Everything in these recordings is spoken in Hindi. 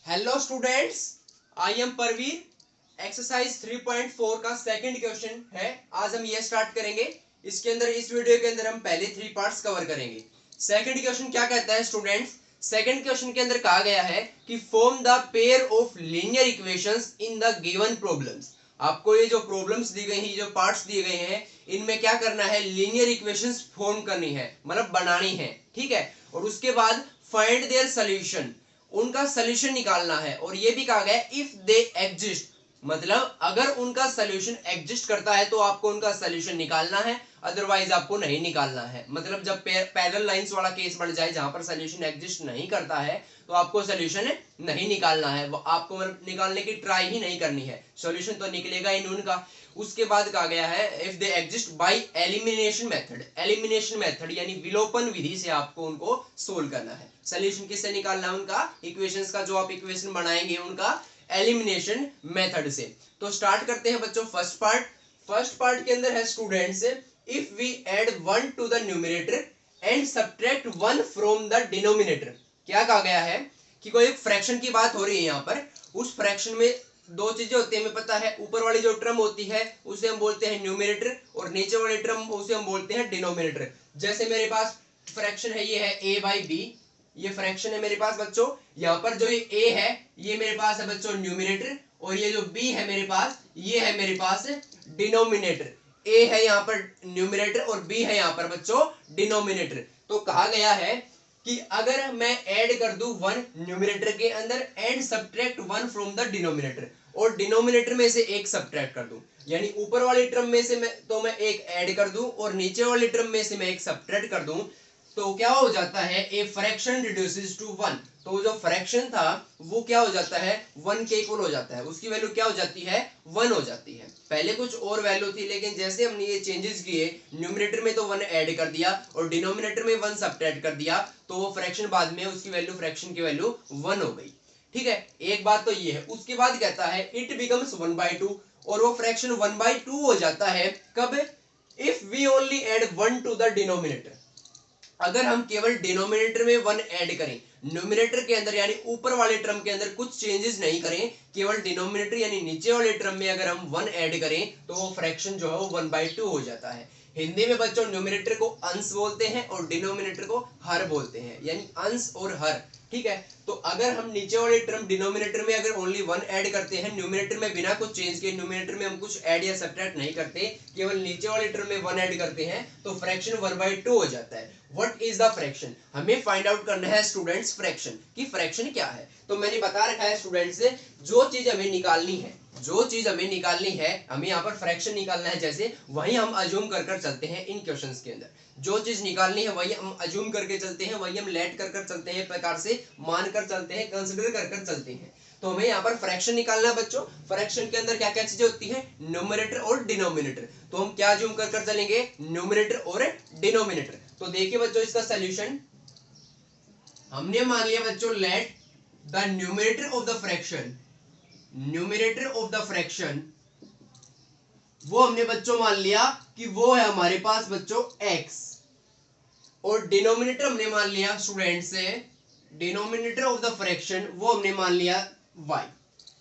Hello students, I am Parveer. Exercise 3.4 का सेकंड क्वेश्चन है। आज हम ये स्टार्ट करेंगे। इसके अंदर इस वीडियो के अंदर हम पहले 3 पार्ट्स कवर करेंगे। सेकंड क्वेश्चन क्या कहता है स्टूडेंट्स? सेकंड क्वेश्चन के अंदर कहा गया है कि form the pair of linear equations in the given problems. आपको ये जो प्रॉब्लम्स दी गई हैं, जो पार्ट्स दिए गए हैं, इनमें क्या करना है? लीनियर इक्वेशंस फॉर्म करनी है, मतलब बनानी है। ठीक है। और उसके बाद फाइंड देयर सॉल्यूशन, उनका सॉल्यूशन निकालना है। और ये भी कहा गया इफ दे एग्जिस्ट, मतलब अगर उनका सॉल्यूशन एग्जिस्ट करता है तो आपको उनका सॉल्यूशन निकालना है, अदरवाइज आपको नहीं निकालना है। मतलब जब पैरेलल लाइंस वाला केस बन जाए जहां पर सॉल्यूशन एग्जिस्ट नहीं करता है तो आपको सॉल्यूशन नहीं निकालना है, वो आपको निकालने की ट्राई ही नहीं करनी है। सॉल्यूशन तो निकलेगा ही नहीं उनका। उसके बाद कहा गया है if they exist by elimination method. Elimination method यानी विलोपन विधि से आपको उनको सोल्व करना है। सॉल्यूशन किससे निकालना है? उनका इक्वेशंस का जो आप इक्वेशन बनाएंगे उनका एलिमिनेशन मेथड से। तो स्टार्ट करते हैं बच्चों फर्स्ट पार्ट। फर्स्ट पार्ट के अंदर है students, if we add 1 to the numerator and subtract 1 from the denominator. क्या कहा गया है कि कोई एक फ्रैक्शन की बात हो रही है यहाँ पर। उस फ्रैक्शन में दो चीजें होती है, हमें पता है। ऊपर वाली जो टर्म होती है उसे हम बोलते हैं न्यूमरेटर, और नीचे वाली टर्म उसे हम बोलते हैं डिनोमिनेटर। जैसे मेरे पास फ्रैक्शन है, ये है a बाई बी, ये फ्रैक्शन है मेरे पास बच्चों। यहाँ पर जो ये a है ये मेरे पास है बच्चों न्यूमरेटर, और ये जो b है मेरे पास, ये है मेरे पास डिनोमिनेटर। a है यहाँ पर न्यूमरेटर और b है यहाँ पर बच्चों डिनोमिनेटर। तो कहा गया है कि अगर मैं ऐड कर दूं 1 न्यूमरेटर के अंदर and subtract 1 from the denominator, और डिनोमिनेटर में से एक सब्ट्रैक्ट कर दूं, यानी ऊपर वाली टर्म में से मैं एक ऐड कर दूं और नीचे वाली टर्म में से मैं एक सब्ट्रैक्ट कर दूं, तो क्या हो जाता है? A fraction reduces to 1। तो जो फ्रैक्शन था वो क्या हो जाता है? 1 के इक्वल हो जाता है। उसकी वैल्यू क्या हो जाती है? 1 हो जाती है। पहले कुछ और वैल्यू थी, लेकिन जैसे हमने ये चेंजेस किए, न्यूमरेटर में तो 1 ऐड कर दिया और डिनोमिनेटर में 1 सब्ट्रैक्ट कर दिया, तो वो फ्रैक्शन बाद में उसकी वैल्यू, फ्रैक्शन की वैल्यू 1 हो गई। ठीक है, एक बात तो ये है। उसके बाद कहता है इट बिकम्स 1/2, और वो फ्रैक्शन 1/2 हो जाता है कब? If we only add 1 to the denominator. अगर हम केवल डिनोमिनेटर में 1 ऐड करें, न्यूमरेटर के अंदर यानी ऊपर वाले टर्म के अंदर कुछ चेंजेस नहीं करें, केवल डिनोमिनेटर यानी नीचे वाले टर्म में अगर हम 1 ऐड करें, तो वो फ्रैक्शन जो है वो 1/2 हो जाता है। हिंदी में बच्चों न्यूमरेटर को अंश बोलते हैं और डिनोमिनेटर को हर बोलते हैं, यानी अंश और हर। ठीक है। तो अगर हम नीचे वाले टर्म डिनोमिनेटर में अगर ओनली 1 ऐड करते हैं, न्यूमरेटर में बिना कुछ चेंज किए, न्यूमरेटर में हम कुछ ऐड या सब्ट्रैक्ट नहीं करते, केवल नीचे वाले टर्म में 1 ऐड करते हैं, तो फ्रैक्शन 1/2 हो जाता है। What is the fraction? हमें फाइंड आउट करना है स्टूडेंट्स फ्रैक्शन कि फ्रैक्शन क्या है। तो मैंने बता रखा है स्टूडेंट्स से, जो चीज हमें निकालनी है, जो चीज हमें निकालनी है, हमें यहाँ पर फ्रैक्शन निकालना है, जैसे वही हम अज्यूम कर चलते हैं इन क्वेश्चंस के अंदर। जो चीज निकालनी है वही हम अज्यूम करके चलते हैं, वही हम लेट कर चलते हैं, प्रकार से मान कर चलते हैं, कंसिडर कर चलते हैं। तो हमें यहाँ पर फ्रैक्शन निकालना है बच्चों। फ्रैक्शन के अंदर क्या क्या चीजें होती हैं? न्यूमरेटर और डिनोमिनेटर। तो हम क्या अज्यूम कर चलेंगे? न्यूमरेटर और डिनोमिनेटर। तो देखिए बच्चों इसका सॉल्यूशन हमने मान लिया बच्चों, let the numerator of the fraction, numerator of the fraction वो हमने बच्चों मान लिया कि वो है हमारे पास बच्चों x, और डिनोमिनेटर हमने मान लिया स्टूडेंट से, डिनोमिनेटर ऑफ द फ्रैक्शन वो हमने मान लिया y।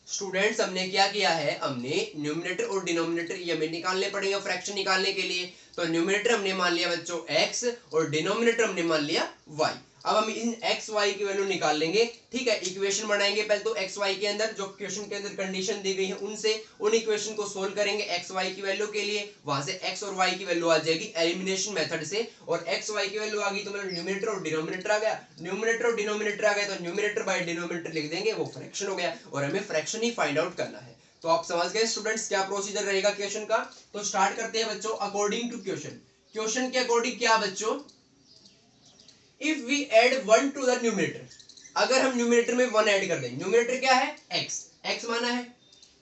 स्टूडेंट्स हमने क्या किया है? हमने न्यूमरेटर और डिनोमिनेटर ये हमें निकालने पड़ेगा फ्रैक्शन निकालने के लिए। तो न्यूमरेटर हमने मान लिया बच्चों x और डिनोमिनेटर हमने मान लिया y। अब हम इन x y की वैल्यू निकाल लेंगे। ठीक है, इक्वेशन बनाएंगे पहले तो x y के अंदर, जो क्वेश्चन के अंदर कंडीशन दी गई है उनसे उन इक्वेशन को सोल्व करेंगे x y की वैल्यू के लिए। वहां से x और y की वैल्यू आ जाएगी एलिमिनेशन मेथड से, और x y की वैल्यू आ गई तो मतलब न्यूमरेटर और डिनोमिनेटर आ गया, न्यूमरेटर और डिनोमिनेटर आ गया तो न्यूमरेटर बाय डिनोमिनेटर लिख देंगे, वो फ्रैक्शन हो गया, और हमें फ्रैक्शन ही फाइंड आउट करना है। तो आप समझ गए स्टूडेंट्स क्या प्रोसीजर रहेगा क्वेश्चन का। तो स्टार्ट करते हैं बच्चों अकॉर्डिंग टू क्वेश्चन। क्वेश्चन के अकॉर्डिंग क्या बच्चों? If we add 1 to the numerator, अगर हम न्यूमरेटर में 1 ऐड कर दें, न्यूमरेटर क्या है? x माना है,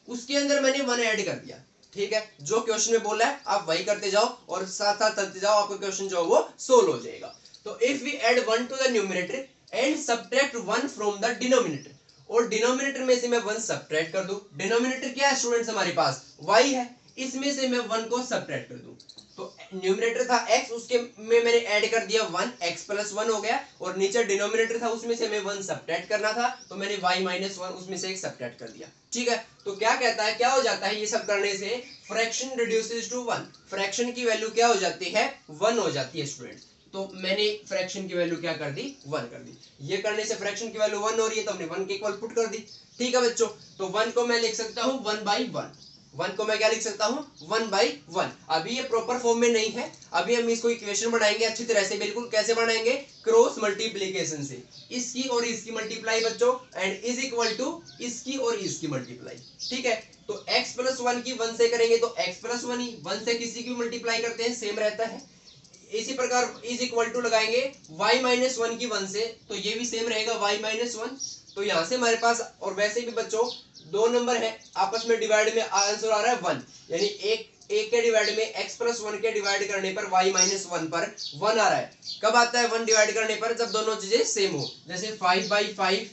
उसके अंदर मैंने 1 ऐड कर दिया। ठीक है, जो क्वेश्चन में बोला है आप वही करते जाओ और साथ साथ चलते जाओ, आपका क्वेश्चन जो है वो सोल्व हो जाएगा। तो if we add 1 to the numerator and subtract 1 from the denominator, और डिनोमिनेटर में से मैं 1 सब्ट्रैक्ट कर दूं। डिनोमिनेटर क्या है स्टूडेंट्स? हमारे पास y है, इसमें से मैं 1 को सब्ट्रैक्ट कर दूं। तो न्यूमरेटर था x, उसके में मैंने ऐड कर दिया 1, x प्लस 1 हो गया, और नीचे डिनोमिनेटर था उसमें से मैं 1 सब्ट्रैक्ट करना था, तो मैंने y माइनस 1 उसमें से एक सब्ट्रैक्ट कर दिया। ठीक है, तो क्या कहता है, क्या हो जाता है ये सब करने से, फ्रैक्शन रिड्यूसेस टू 1, फ्रैक्शन की वैल्यू क्या हो जाती है, 1 हो जाती है स्टूडेंट। तो मैंने फ्रैक्शन की वैल्यू क्या कर दी, 1 कर दी। ये करने से फ्रैक्शन की वैल्यू 1 हो रही है, तो हमने 1 के इक्वल पुट कर दी। ठीक है बच्चों, तो 1 को मैं लिख सकता हूँ 1/1, 1 को मैं क्या लिख सकता हूँ, 1/1। अभी ये प्रॉपर फॉर्म में नहीं है, अभी हम इसको इक्वेशन बनाएंगे अच्छी तरह से, बिल्कुल कैसे बनाएंगे, क्रॉस मल्टीप्लीकेशन से, इसकी और इसकी मल्टीप्लाई बच्चों, एंड इज इक्वल टू इसकी और इसकी मल्टीप्लाई। ठीक है, तो x प्लस 1 की 1 से करेंगे तो x प्लस 1 ही, 1 से किसी की मल्टीप्लाई करते हैं सेम रहता है। इसी प्रकार इज इक्वल टू लगाएंगे y माइनस 1 की 1 से, तो ये भी सेम रहेगा y माइनस 1। तो यहाँ से हमारे पास, और वैसे भी बच्चों दो नंबर है आपस में डिवाइड में आंसर आ रहा है 1, यानी एक के डिवाइड में x प्लस 1 के डिवाइड करने पर y माइनस 1 पर 1 आ रहा है। कब आता है 1 डिवाइड करने पर, जब दोनों चीजें सेम हो, जैसे 5/5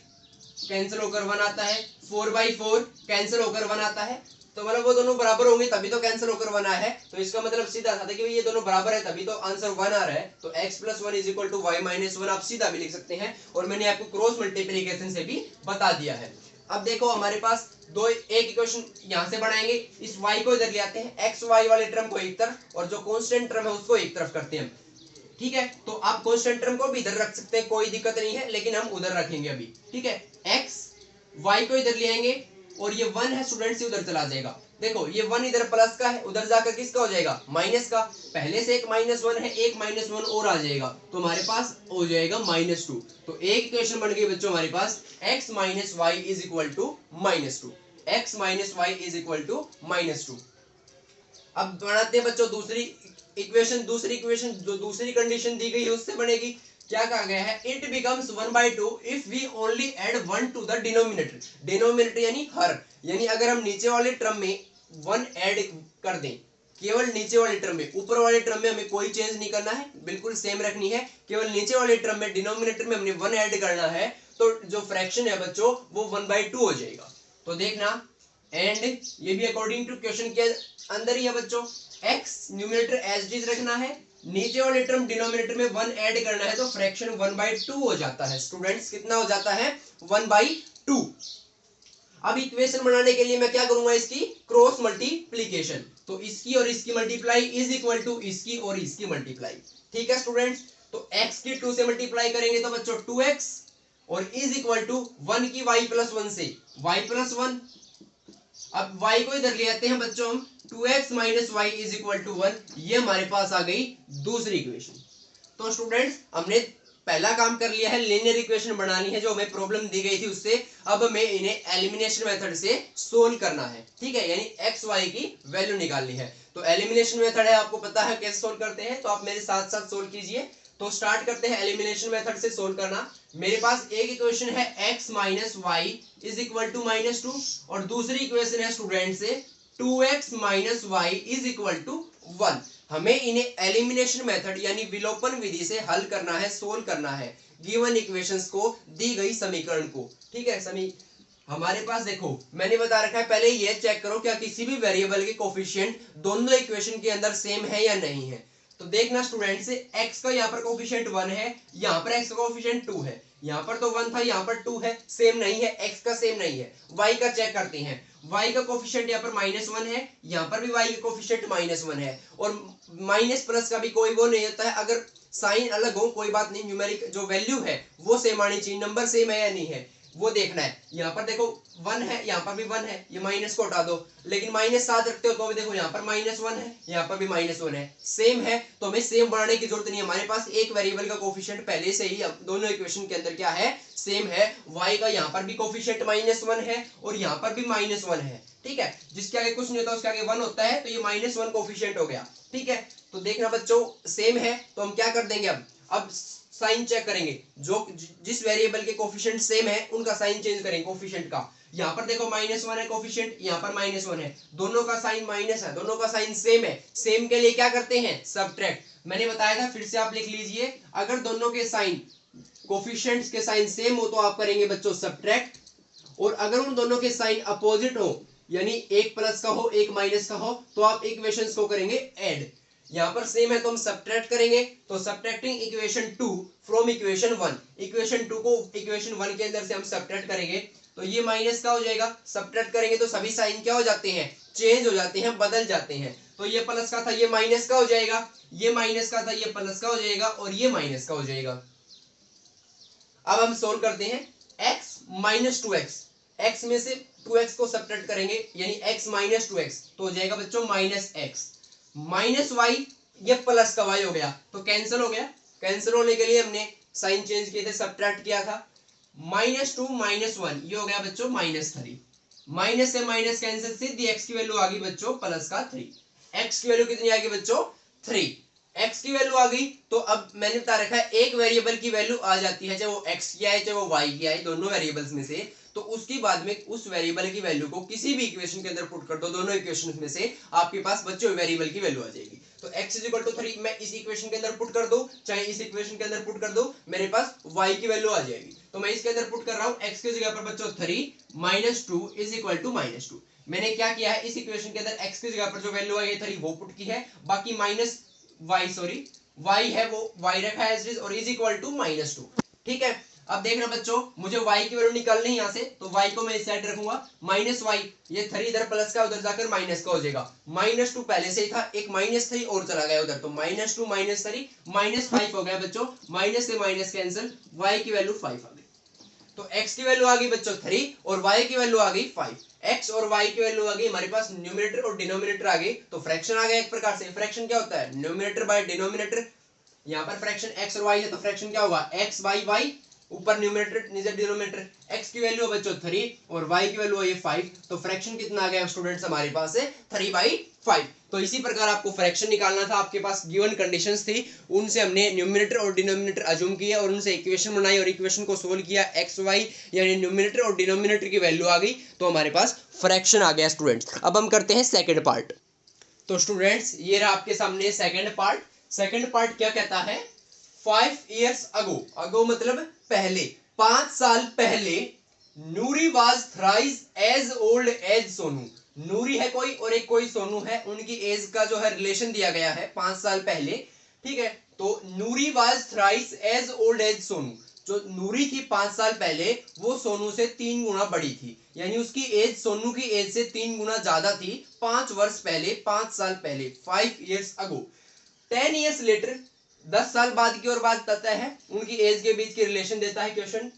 कैंसिल होकर 1 आता है, 4/4 कैंसिल होकर 1 आता है, तो मतलब वो दोनों बराबर होंगे तभी तो कैंसिल होकर 1 आया है। तो इसका मतलब सीधा था कि ये दोनों बराबर है तभी तो आंसर 1 आ रहा है। तो x plus 1 is equal to y minus 1 आप सीधा भी लिख सकते हैं, और मैंने आपको क्रॉस मल्टीप्लीकेशन से भी बता दिया है। अब देखो हमारे पास दो एक इक्वेशन यहाँ से बनाएंगे, इस y को इधर ले आते हैं, x y वाले टर्म को एक तरफ और जो कांस्टेंट टर्म है उसको एक तरफ करते हैं। ठीक है, तो आप कांस्टेंट टर्म को भी इधर रख सकते हैं, कोई दिक्कत नहीं है, लेकिन हम उधर रखेंगे अभी। ठीक है, x y को इधर ले आएंगे और ये 1 है स्टूडेंट से उधर चला जाएगा। देखो ये 1 इधर प्लस का है, उधर जाकर किसका हो जाएगा, माइनस का। पहले से एक -1 है, एक -1 और आ जाएगा, तो हमारे पास हो जाएगा -2। तो एक इक्वेशन बन गई बच्चों हमारे पास x minus y is equal to -2, x minus y is equal to -2। अब बनाते हैं बच्चों दूसरी इक्वेशन जो दूसरी कंडीशन दी गई है उससे बनेगी। क्या कहा गया है, it becomes 1/2 if we only add 1 to the denominator. Denominator यानी हर, यानी अगर हम नीचे वाले टर्म में 1 ऐड कर दें, केवल नीचे वाले टर्म में, ऊपर वाले टर्म में हमें कोई चेंज नहीं करना है, बिल्कुल सेम रखनी है, केवल नीचे वाले टर्म में डिनोमिनेटर में हमने 1 ऐड करना है, तो जो फ्रैक्शन है बच्चों वो 1/2 हो जाएगा। तो देखना, एंड ये भी अकॉर्डिंग टू क्वेश्चन के अंदर ही है बच्चों, x numerator as it is रखना है, नीचे वाले टर्म डिनोमिनेटर में 1 ऐड करना है, तो फ्रैक्शन 1/2 हो जाता है स्टूडेंट्स। कितना हो जाता है, 1/2। अब इक्वेशन बनाने के लिए मैं क्या करूंगा, इसकी क्रॉस मल्टीप्लीकेशन, तो इसकी और इसकी मल्टीप्लाई इज इक्वल टू इसकी और इसकी मल्टीप्लाई। ठीक है स्टूडेंट्स, तो x की 2 से मल्टीप्लाई करेंगे तो बच्चों 2x, और इज इक्वल टू 1 की y प्लस 1 से y प्लस 1। अब y को इधर ले आते हैं बच्चों हम, 2x minus y is equal to 1, ये हमारे पास आ गई दूसरी इक्वेशन। तो स्टूडेंट्स हमने पहला काम कर लिया है, लीनियर इक्वेशन बनानी है जो हमें प्रॉब्लम दी गई थी उससे, अब हमें इन्हें एलिमिनेशन मेथड से सोल्व करना है। ठीक है, यानी x y की वैल्यू निकालनी है। तो एलिमिनेशन मेथड है, आपको पता है कैसे सोल्व करते हैं, तो आप मेरे साथ साथ सोल्व कीजिए। तो स्टार्ट करते हैं एलिमिनेशन मेथड से सोल्व करना। मेरे पास एक इक्वेशन है x minus y is equal to -2, और दूसरी इक्वेशन है स्टूडेंट से 2x minus y is equal to 1। हमें इन्हें एलिमिनेशन मेथड यानी विलोपन विधि से हल करना है, सोल्व करना है गिवन इक्वेशंस को, दी गई समीकरण को। ठीक है, हमारे पास देखो मैंने बता रखा है, पहले ये चेक करो क्या किसी भी वेरिएबल के कोफिशिएंट दोनों इक्वेशन के अंदर सेम है या नहीं है। तो देखना स्टूडेंट से, x का यहाँ पर कोफिशिएंट 1 है, यहाँ पर x का कोफिशिएंट 2 है, यहाँ पर तो 1 था यहाँ पर 2 है, सेम नहीं है, x का सेम नहीं है। y का चेक करते हैं, y का कोफिशिएंट यहाँ पर -1 है, यहाँ पर भी y का कोफिशिएंट -1 है, और माइनस प्लस का भी कोई वो नहीं होता है, अगर साइन अलग हो कोई बात नहीं, न्यूमेरिक जो वैल्यू है वो सेम आनी चाहिए, नंबर सेम है या नहीं है वो देखना है। यहाँ पर देखो 1 है, यहाँ पर भी 1 है, ये माइनस को हटा दो, लेकिन -7 रखते हो तो भी देखो यहाँ पर -1 है, यहाँ पर भी -1 है, सेम है, तो हमें सेम बनाने की जरूरत नहीं है। हमारे पास एक वेरिएबल का कोफिशिएंट पहले से ही दोनों इक्वेशन के अंदर क्या है, सेम है। y का यहाँ पर भी कोफिशिएंट -1 है और यहाँ पर भी -1 है। ठीक है, जिसके आगे कुछ नहीं होता उसके आगे 1 होता है, तो ये -1 कोफिशिएंट हो गया। ठीक है, तो देखना बच्चों सेम है, तो हम क्या कर देंगे, अब साइन चेक करेंगे, जो जिस वेरिएबल के कोफिशिएंट सेम है उनका साइन चेंज करेंगे कोफिशिएंट का। यहाँ पर देखो -1 है कोफिशिएंट, यहाँ पर -1 है, दोनों का साइन माइनस है, दोनों का साइन सेम है, सेम के लिए क्या करते हैं, सबट्रैक्ट। मैंने बताया था, फिर से आप लिख लीजिए, अगर दोनों के साइन कोफिशिएंट्स के साइन सेम हो तो आप करेंगे बच्चों सबट्रैक्ट, और अगर उन दोनों के साइन अपोजिट हो, यानी एक प्लस का हो एक माइनस का हो, तो आप इक्वेशंस को करेंगे ऐड। यहाँ पर सेम है तो हम सब्ट्रैक्ट करेंगे, तो subtracting equation 2 from equation 1, equation 2 को इक्वेशन 1 के अंदर से हम सब्ट्रैक्ट करेंगे तो ये माइनस का हो जाएगा, सब्ट्रैक्ट करेंगे तो सभी साइन क्या हो जाते हैं, चेंज हो जाते हैं, बदल जाते हैं। तो ये प्लस का था ये माइनस का हो जाएगा, ये माइनस का था ये प्लस का हो जाएगा और ये माइनस का हो जाएगा। अब हम सोल्व करते हैं, x माइनस 2x, x में से 2x को सब्ट्रैक्ट करेंगे यानी x माइनस 2x तो हो जाएगा बच्चों माइनस x, माइनस y, ये प्लस का y हो गया तो कैंसिल हो गया, कैंसिल होने के लिए हमने साइन चेंज किए थे, सब्ट्रैक्ट किया था, -2 -1 ये हो गया बच्चों -3, माइनस से माइनस कैंसिल, सीधी x की वैल्यू आ गई बच्चों प्लस का 3, x की वैल्यू कितनी आ गई बच्चों 3, x की वैल्यू आ गई। तो अब मैंने बता रखा है एक वेरिएबल की वैल्यू आ जाती है, चाहे वो x की आए चाहे वो y की आए, दोनों वेरिएबल्स में से, तो उसके बाद में उस वेरिएबल की वैल्यू को किसी भी इक्वेशन के अंदर पुट कर दो, दोनों इक्वेशंस में से आपके पास बच्चों वेरिएबल की वैल्यू आ जाएगी। तो x = 3 मैं इस इक्वेशन के अंदर पुट कर दूं चाहे इस इक्वेशन के अंदर पुट कर दूं, मेरे पास y की वैल्यू आ जाएगी। तो मैं इसके अंदर पुट कर रहा हूं, x की जगह पर बच्चों 3 -2 = -2, मैंने क्या किया है इस इक्वेशन के अंदर x की जगह पर जो वैल्यू आई है 3 वो पुट की है, बाकी y है वो y रखा है एज इट इज और इज इक्वल टू -2। ठीक है, अब देखना बच्चों मुझे y की वैल्यू निकालनी है यहाँ से, तो y को मैं इस साइड रखूंगा, -y, ये 3 इधर प्लस का उधर जाकर माइनस का हो जाएगा, -2 पहले से ही था, एक -3 और चला गया उधर, तो -2 -3 -5 हो गया बच्चों, माइनस से माइनस कैंसिल, y की वैल्यू 5 आ गई। तो x की वैल्यू आ गई बच्चों 3 और y की वैल्यू आ गई 5, x और y की वैल्यू आ गई हमारे पास, न्यूमरेटर और डिनोमिनेटर आ गई, तो फ्रैक्शन आ गया एक प्रकार से। फ्रैक्शन क्या होता है, न्यूमरेटर बाय डिनोमिनेटर, यहाँ पर फ्रैक्शन x और y है तो फ्रैक्शन क्या होगा x बाई y, ऊपर न्यूमरेटर नीचे डिनोमिनेटर, x की वैल्यू है बच्चों 3 और y की वैल्यू है ये 5, तो फ्रैक्शन कितना आ गया स्टूडेंट्स हमारे पास है 3/5। तो इसी प्रकार आपको फ्रैक्शन निकालना था, आपके पास गिवन कंडीशंस थी, उनसे हमने न्यूमरेटर और डिनोमिनेटर अज्यूम किया और उनसे इक्वेशन बनाई और इक्वेशन को सोल्व किया, x y यानी न्यूमरेटर और डिनोमिनेटर की वैल्यू आ गई तो हमारे पास फ्रैक्शन आ गया स्टूडेंट्स। अब हम करते हैं सेकंड पार्ट। तो स्टूडेंट्स ये रहा आपके सामने सेकंड पार्ट। सेकंड पार्ट क्या कहता है, 5 years ago, अगो मतलब पहले, 5 साल पहले, Noori was thrice as old as Sonu, Noori है कोई और एक कोई सोनू है, उनकी एज का जो है रिलेशन दिया गया है 5 साल पहले। ठीक है, तो Noori was thrice as old as Sonu, जो नूरी थी 5 साल पहले वो सोनू से 3 गुना बड़ी थी, यानी उसकी एज सोनू की एज से 3 गुना ज्यादा थी 5 वर्ष पहले, 5 साल पहले, 5 years ago। 10 years later, 10 साल बाद की और बात करता है, उनकी एज के बीच की रिलेशन देता है question,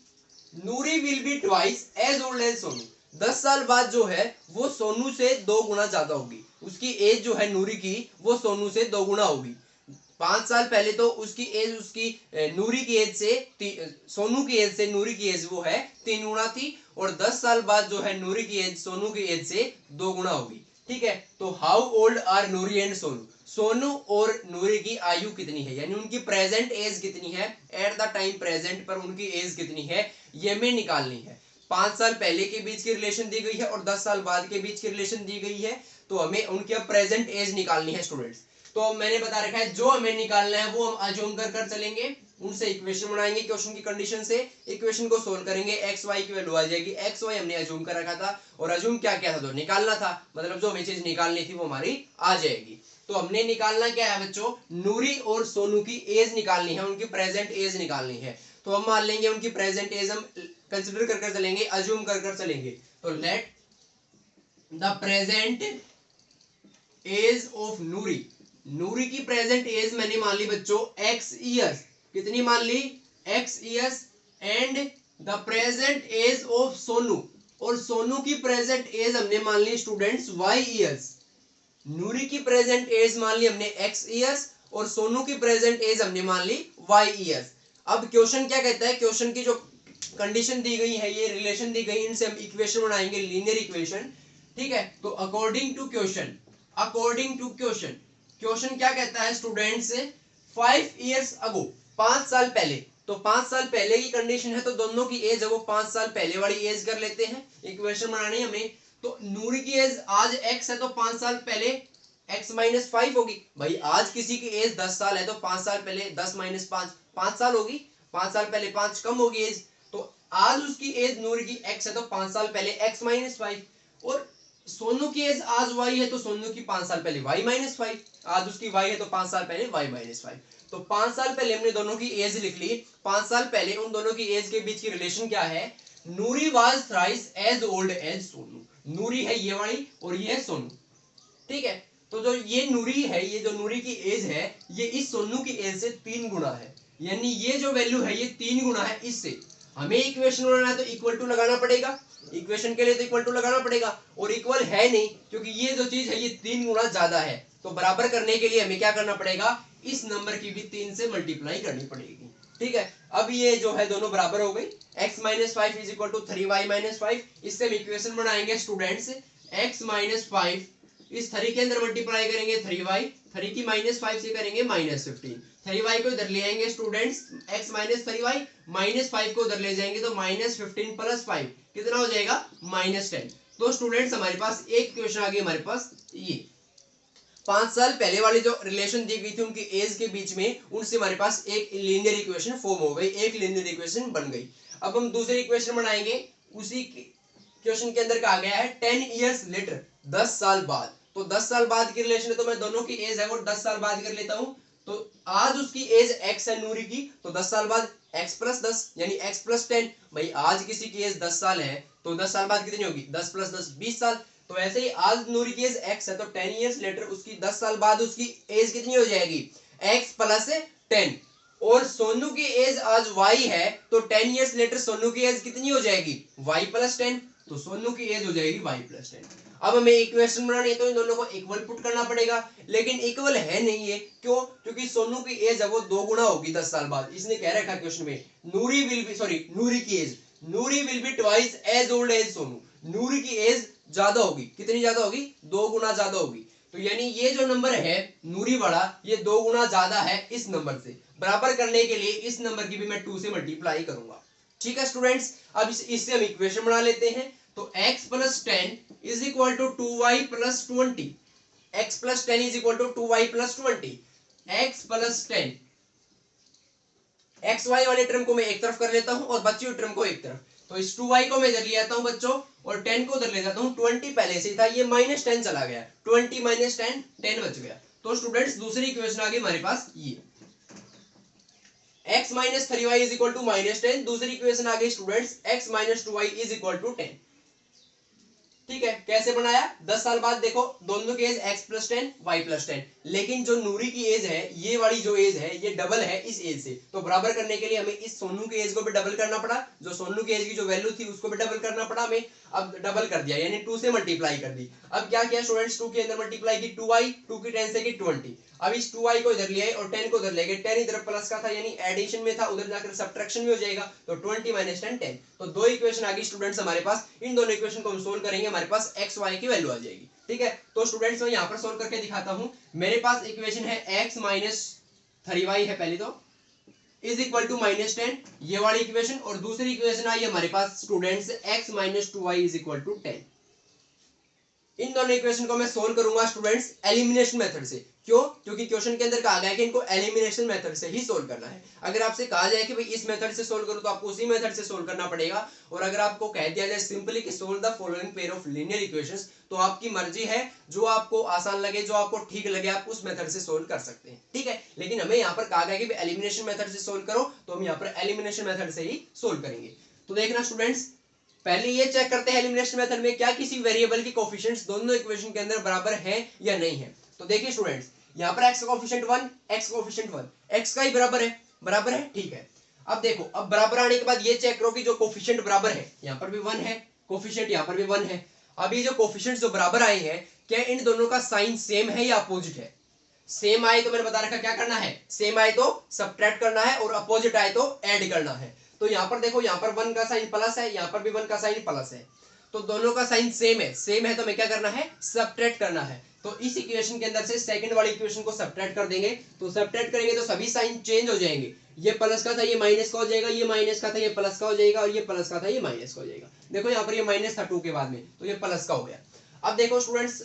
Noori will be twice as old as Sonu, 10 साल बाद जो है वो सोनू से 2 गुना ज्यादा होगी, उसकी एज जो है नूरी की वो सोनू से 2 गुना होगी। 5 साल पहले तो उसकी एज, उसकी नूरी की एज से, सोनू की एज से नूरी की एज वो है 3 गुना थी, और 10 साल बाद जो है नूरी की एज सोनू की एज से 2 गुना होगी। ठीक है, तो how old are Noori and Sonu, Sonu और नूरी की आयु कितनी है, यानी उनकी प्रेजेंट एज कितनी है, एट द टाइम प्रेजेंट पर उनकी एज कितनी है, ये हमें निकालनी है। 5 साल पहले के बीच की रिलेशन दी गई है और 10 साल बाद के बीच की रिलेशन दी गई है, तो हमें उनकी अब प्रेजेंट एज निकालनी है स्टूडेंट्स। तो मैंने बता रखा है जो हमें निकालना है वो हम अज्यूम कर चलेंगे, उनसे इक्वेशन बनाएंगे क्वेश्चन की कंडीशन से, इक्वेशन को सोल्व करेंगे, एक्स वाई की वैल्यू आ जाएगी, एक्स वाई हमने अज्यूम कर रखा था, और अज्यूम क्या क्या था, तो निकालना था, मतलब जो हमें चीज निकालनी थी वो हमारी आ जाएगी। तो हमने निकालना क्या है बच्चों, नूरी और सोनू की एज निकालनी है, उनकी प्रेजेंट एज निकालनी है। तो हम मान लेंगे उनकी प्रेजेंट एज हम कंसिडर कर चलेंगे, अज्यूम कर चलेंगे, तो let the present age of Noori, Noori की प्रेजेंट एज मैंने मान ली बच्चों x ईयर्स, कितनी मान ली x years, and the present age of Sonu, और सोनू की प्रेजेंट एज हमने मान ली स्टूडेंट्स y ईयर्स, नूरी की प्रेजेंट एज मान ली हमने x ईयर्स और सोनू की प्रेजेंट एज हमने मान ली y ईयर्स। अब क्वेश्चन क्या कहता है, क्वेश्चन की जो कंडीशन दी गई है, ये रिलेशन दी गई, इनसे हम इक्वेशन बनाएंगे, लीनियर इक्वेशन। ठीक है, तो according to question, according to question, question क्या कहता है स्टूडेंट्स, 5 years ago, 5 साल पहले, तो 5 साल पहले की कंडीशन है तो दोनों की एज है वो 5 साल पहले वाली एज कर लेते हैं, इक्वेशन बनानी है हमें। तो नूरी की एज आज x है तो 5 साल पहले x - 5 होगी, भाई आज किसी की एज 10 साल है तो 5 साल पहले 10 - 5 5 साल होगी, 5 साल पहले 5 कम होगी एज, तो आज उसकी एज नूरी की x है तो 5 साल पहले x - 5, और सोनू की एज आज वाई है तो सोनू की 5 साल पहले वाई माइनस 5, आज उसकी वाई है तो 5 साल पहले वाई माइनस 5। तो 5 साल पहले हमने दोनों की एज लिख ली। 5 साल पहले उन दोनों की एज के बीच की रिलेशन क्या है? Noori was thrice as old as Sonu. Noori है ये वाली और ये है सोनू, ठीक है। तो जो ये नूरी है, ये जो नूरी की एज है, ये इस सोनू की एज से 3 गुना है, यानी ये जो वैल्यू है ये 3 गुना है इससे। हमें इक्वेशन बनाना है तो इक्वल टू लगाना पड़ेगा, इक्वेशन के लिए तो इक्वल टू लगाना पड़ेगा, और इक्वल है नहीं क्योंकि ये जो चीज है ये 3 गुना ज्यादा है। तो बराबर करने के लिए हमें क्या करना पड़ेगा? इस नंबर की भी 3 से मल्टीप्लाई करनी पड़ेगी, ठीक है। अब ये जो है दोनों बराबर हो गई। x minus 5 is equal to 3y minus 5। इससे हम इक्वेशन बनाएंगे स्टूडेंट्स, x माइनस 5 इस 3 के अंदर मल्टीप्लाई करेंगे 3y, 3 की माइनस 5 से करेंगे माइनस 15, 3y को इधर ले आएंगे students, x minus 3y minus 5 को उधर ले जाएंगे तो माइनस 15 प्लस 5 कितना हो जाएगा? माइनस 10। तो स्टूडेंट्स हमारे पास एक क्वेश्चन आ गई, हमारे पास ये 5 साल पहले वाली जो रिलेशन दी गई थी उनकी एज के बीच में, उनसे हमारे पास एक लीनियर इक्वेशन फॉर्म हो गई, एक लीनियर इक्वेशन बन गई। अब हम दूसरी इक्वेशन बनाएंगे। उसी क्वेश्चन के अंदर कहा गया है 10 इयर्स लेटर, 10 साल बाद। तो 10 साल बाद की रिलेशन है तो मैं दोनों की एज है वो 10 साल बाद कर लेता हूं। तो आज उसकी एज x है नूरी की, तो 10 साल बाद x प्लस 10 यानी x प्लस 10। भाई आज किसी की एज 10 साल है तो 10 साल बाद कितनी होगी? 10 प्लस 10 20 साल। तो ऐसे ही आज नूरी की एज x है तो 10 इयर्स लेटर उसकी 10 साल बाद उसकी एज कितनी हो जाएगी? x plus 10। और सोनू की एज आज y है तो 10 इयर्स लेटर सोनू की एज कितनी हो जाएगी? y plus 10। तो सोनू की एज हो जाएगी y प्लस 10। अब हमें इक्वेशन बनानी है तो इन दोनों को इक्वल पुट करना पड़ेगा, लेकिन इक्वल है नहीं है। क्यों? क्योंकि सोनू की एज है वो 2 गुना होगी 10 साल बाद। इसने कह रखा क्वेश्चन में Noori will be, sorry Noori की age, Noori will be twice as old as Sonu. Noori की एज ज्यादा होगी, कितनी ज्यादा होगी? 2 गुना ज्यादा होगी। तो यानी ये जो नंबर है नूरी वाला ये 2 गुना ज्यादा है इस नंबर से। बराबर करने के लिए इस नंबर की भी मैं 2 से मल्टीप्लाई करूंगा, ठीक है स्टूडेंट्स। अब इससे हम इक्वेशन बना लेते हैं। तो x plus 10 is equal to 2y plus 20। x plus 10 is equal to 2y plus 20। x plus 10, x y वाले टर्म को मैं एक तरफ कर लेता हूं और बची हुई टर्म को एक तरफ। तो इस 2y को मैं इधर ले आता हूं बच्चों, और 10 को उधर ले जाता हूं। 20 पहले से था, ये माइनस 10 चला गया, 20 माइनस 10 10 बच गया। तो स्टूडेंट्स दूसरी इक्वेशन आ गई हमारे पास ये x minus 3y is equal to minus 10। दूसरी इक्वेशन आ गई students x minus 2y is equal to 10। ठीक है, कैसे बनाया? 10 साल बाद देखो दोनों की age x plus 10 y plus 10, लेकिन जो नूरी की एज है ये वाली जो एज है ये डबल है इस एज से। तो बराबर करने के लिए हमें इस सोनू की एज को भी डबल करना पड़ा, जो सोनू की एज की जो वैल्यू थी उसको भी डबल करना पड़ा हमें। अब डबल कर दिया यानी 2 से मल्टीप्लाई कर दी। अब क्या किया स्टूडेंट्स? 2 के अंदर मल्टीप्लाई की 2y, 2 की 10 से की 20। अब इस 2y को इधर ले आए और 10 को इधर ले गए। 10 इधर प्लस का था यानी एडिशन में था, उधर जाकर सब्ट्रैक्शन भी हो जाएगा। तो 20 माइनस 10 10। तो दो इक्वेशन आ गई स्टूडेंट्स हमारे पास। इन दोनों इक्वेशन को हम सोल्व करेंगे, हमारे पास x y की वैल्यू आ जाएगी। ठीक है, तो स्टूडेंट्स मैं यहाँ पर सोल्व करके दिखाता हूँ। मेरे पास इक्वेशन है x माइनस 3y है पहले तो, इज इक्वल टू माइनस 10, ये वाली इक्वेशन। और दूसरी इक्वेशन आई हमारे पास students x minus 2y is equal to 10। इन दोनों इक्वेशन को मैं सोल्व करूंगा स्टूडेंट्स एलिमिनेशन मेथड से। क्यों? क्योंकि क्वेश्चन के अंदर कहा गया है कि इनको एलिमिनेशन मेथड से ही सोल्व करना है। अगर आपसे कहा जाए कि भाई इस मेथड से सोल्व करो तो आपको उसी मेथड से सोल्व करना पड़ेगा। और अगर आपको कह दिया जाए सिंपली कि solve the following pair of linear equations, तो आपकी मर्जी है, जो आपको आसान लगे, जो आपको ठीक लगे, आप उस मेथड से सोल्व कर सकते हैं। ठीक है, लेकिन हमें यहाँ पर कहा गया कि एलिमिनेशन मेथड से सोल्व करो, तो हम यहाँ पर एलिमिनेशन मेथड से ही सोल्व करेंगे। तो देखना स्टूडेंट्स, पहले ये चेक करते हैं एलिमिनेशन मेथड में क्या किसी वेरिएबल की कोएफिशिएंट्स दोनों इक्वेशन के अंदर बराबर हैं या नहीं है। तो देखिए स्टूडेंट्स, यहाँ पर x का कोएफिशिएंट 1, x कोएफिशिएंट 1, x का ही बराबर है, ठीक है। अब देखो, अब बराबर आने के बाद ये चेक करो कि जो कोएफिशिएंट बराबर है, यहाँ पर भी 1 है कोएफिशिएंट, यहाँ पर भी 1 है। अब ये जो कोएफिशिएंट्स जो बराबर आए हैं, क्या इन दोनों का साइन सेम है या अपोजिट है? सेम आए तो मैंने बता रखा क्या करना है, सेम आए तो सब्ट्रैक्ट करना है, और अपोजिट आए तो ऐड करना है। तो यहाँ पर देखो, यहाँ पर 1 का साइन प्लस है, यहाँ पर भी 1 का साइन प्लस है, तो दोनों का साइन सेम है। सेम है तो हमें क्या करना है, सब्ट्रैक्ट करना है। तो इस इक्वेशन के अंदर से सेकंड वाली इक्वेशन को सब्ट्रैक्ट कर देंगे। तो सब्ट्रैक्ट करेंगे तो सभी साइन चेंज हो जाएंगे। ये प्लस का था ये माइनस का हो जाएगा, ये माइनस का था ये प्लस का हो जाएगा, और ये प्लस का था ये माइनस का हो जाएगा। देखो यहाँ पर ये माइनस था 2 के बाद में, तो ये प्लस का हो गया। अब देखो स्टूडेंट्स,